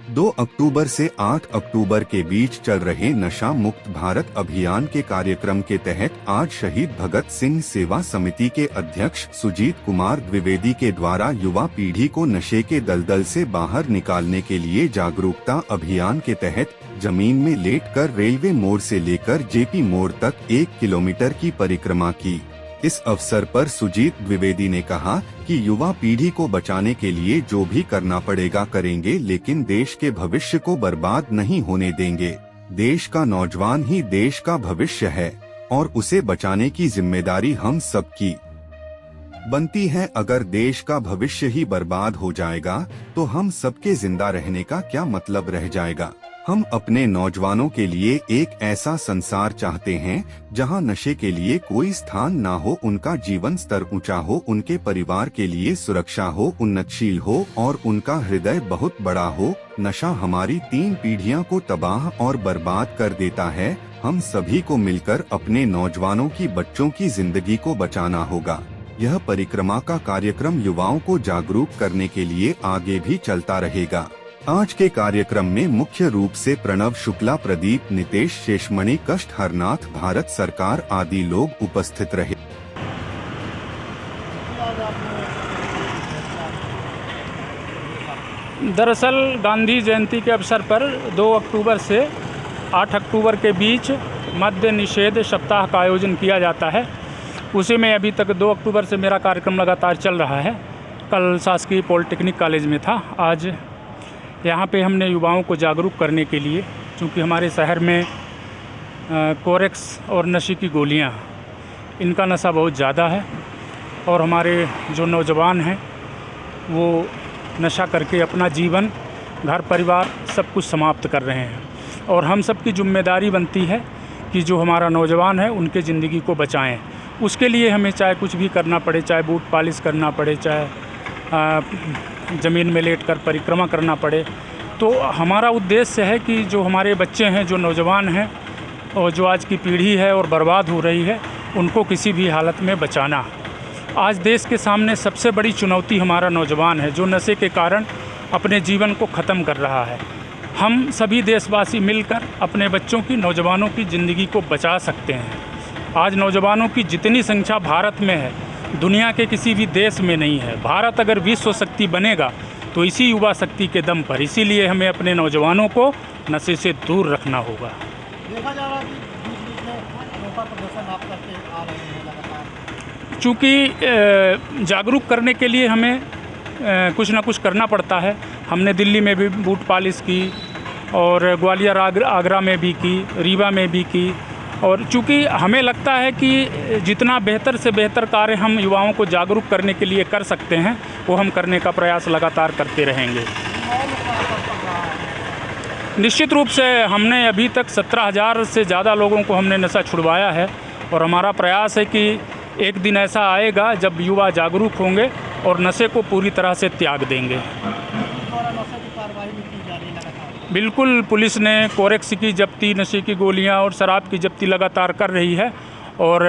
2 अक्टूबर से 8 अक्टूबर के बीच चल रहे नशा मुक्त भारत अभियान के कार्यक्रम के तहत आज शहीद भगत सिंह सेवा समिति के अध्यक्ष सुजीत कुमार द्विवेदी के द्वारा युवा पीढ़ी को नशे के दलदल से बाहर निकालने के लिए जागरूकता अभियान के तहत जमीन में लेटकर रेलवे मोड़ से लेकर जेपी मोड़ तक 1 किलोमीटर की परिक्रमा की। इस अवसर पर सुजीत द्विवेदी ने कहा कि युवा पीढ़ी को बचाने के लिए जो भी करना पड़ेगा करेंगे, लेकिन देश के भविष्य को बर्बाद नहीं होने देंगे। देश का नौजवान ही देश का भविष्य है और उसे बचाने की जिम्मेदारी हम सबकी बनती है। अगर देश का भविष्य ही बर्बाद हो जाएगा तो हम सबके जिंदा रहने का क्या मतलब रह जाएगा। हम अपने नौजवानों के लिए एक ऐसा संसार चाहते हैं जहां नशे के लिए कोई स्थान ना हो, उनका जीवन स्तर ऊंचा हो, उनके परिवार के लिए सुरक्षा हो, उन्नतशील हो और उनका हृदय बहुत बड़ा हो। नशा हमारी 3 पीढ़ियों को तबाह और बर्बाद कर देता है। हम सभी को मिलकर अपने नौजवानों की, बच्चों की जिंदगी को बचाना होगा। यह परिक्रमा का कार्यक्रम युवाओं को जागरूक करने के लिए आगे भी चलता रहेगा। आज के कार्यक्रम में मुख्य रूप से प्रणव शुक्ला, प्रदीप, नितेश, शेषमणि, कष्ट, हरनाथ, भारत सरकार आदि लोग उपस्थित रहे। दरअसल गांधी जयंती के अवसर पर 2 अक्टूबर से 8 अक्टूबर के बीच मद्य निषेध सप्ताह का आयोजन किया जाता है। उसी में अभी तक 2 अक्टूबर से मेरा कार्यक्रम लगातार चल रहा है। कल शासकीय पॉलिटेक्निक कॉलेज में था। आज यहाँ पे हमने युवाओं को जागरूक करने के लिए, क्योंकि हमारे शहर में कोरेक्स और नशे की गोलियाँ, इनका नशा बहुत ज़्यादा है और हमारे जो नौजवान हैं वो नशा करके अपना जीवन, घर परिवार सब कुछ समाप्त कर रहे हैं। और हम सब की जिम्मेदारी बनती है कि जो हमारा नौजवान है उनके ज़िंदगी को बचाएं। उसके लिए हमें चाहे कुछ भी करना पड़े, चाहे बूट पॉलिश करना पड़े, चाहे ज़मीन में लेटकर परिक्रमा करना पड़े। तो हमारा उद्देश्य है कि जो हमारे बच्चे हैं, जो नौजवान हैं और जो आज की पीढ़ी है और बर्बाद हो रही है, उनको किसी भी हालत में बचाना। आज देश के सामने सबसे बड़ी चुनौती हमारा नौजवान है, जो नशे के कारण अपने जीवन को ख़त्म कर रहा है। हम सभी देशवासी मिलकर अपने बच्चों की, नौजवानों की ज़िंदगी को बचा सकते हैं। आज नौजवानों की जितनी संख्या भारत में है, दुनिया के किसी भी देश में नहीं है। भारत अगर विश्व शक्ति बनेगा तो इसी युवा शक्ति के दम पर। इसीलिए हमें अपने नौजवानों को नशे से दूर रखना होगा। देखा जा रहा है कि बीच में नौका प्रदर्शन आप करते आ रहे हैं लगातार। चूँकि जागरूक करने के लिए हमें कुछ ना कुछ करना पड़ता है। हमने दिल्ली में भी बूट पॉलिश की और ग्वालियर, आगरा में भी की, रीवा में भी की। और चूँकि हमें लगता है कि जितना बेहतर से बेहतर कार्य हम युवाओं को जागरूक करने के लिए कर सकते हैं, वो हम करने का प्रयास लगातार करते रहेंगे। निश्चित रूप से हमने अभी तक 17,000 से ज़्यादा लोगों को हमने नशा छुड़वाया है और हमारा प्रयास है कि एक दिन ऐसा आएगा जब युवा जागरूक होंगे और नशे को पूरी तरह से त्याग देंगे। बिल्कुल, पुलिस ने कोरेक्स की जब्ती, नशे की गोलियां और शराब की जब्ती लगातार कर रही है और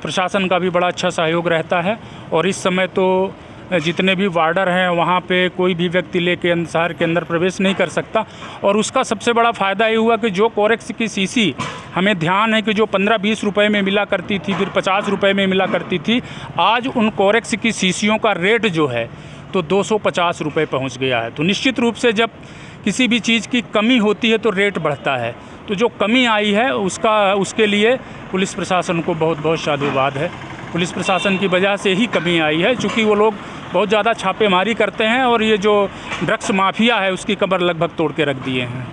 प्रशासन का भी बड़ा अच्छा सहयोग रहता है। और इस समय तो जितने भी वार्डर हैं वहाँ पे कोई भी व्यक्ति लेके शहर के अंदर प्रवेश नहीं कर सकता। और उसका सबसे बड़ा फ़ायदा ये हुआ कि जो कोरेक्स की शीशी, हमें ध्यान है कि जो 15-20 रुपए में मिला करती थी, फिर 50 रुपए में मिला करती थी, आज उन कोरेक्स की शीशियों का रेट जो है तो 250 रुपये पहुँच गया है। तो निश्चित रूप से जब किसी भी चीज़ की कमी होती है तो रेट बढ़ता है। तो जो कमी आई है उसके लिए पुलिस प्रशासन को बहुत बहुत साधुवाद है। पुलिस प्रशासन की वजह से ही कमी आई है, चूँकि वो लोग बहुत ज़्यादा छापेमारी करते हैं और ये जो ड्रग्स माफिया है उसकी कमर लगभग तोड़ के रख दिए हैं।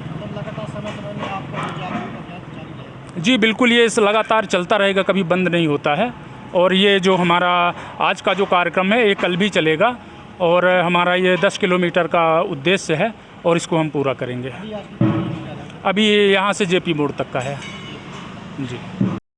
जी बिल्कुल, ये लगातार चलता रहेगा, कभी बंद नहीं होता है। और ये जो हमारा आज का जो कार्यक्रम है ये कल भी चलेगा और हमारा ये 10 किलोमीटर का उद्देश्य है और इसको हम पूरा करेंगे। अभी यहाँ से जेपी मोड़ तक का है जी।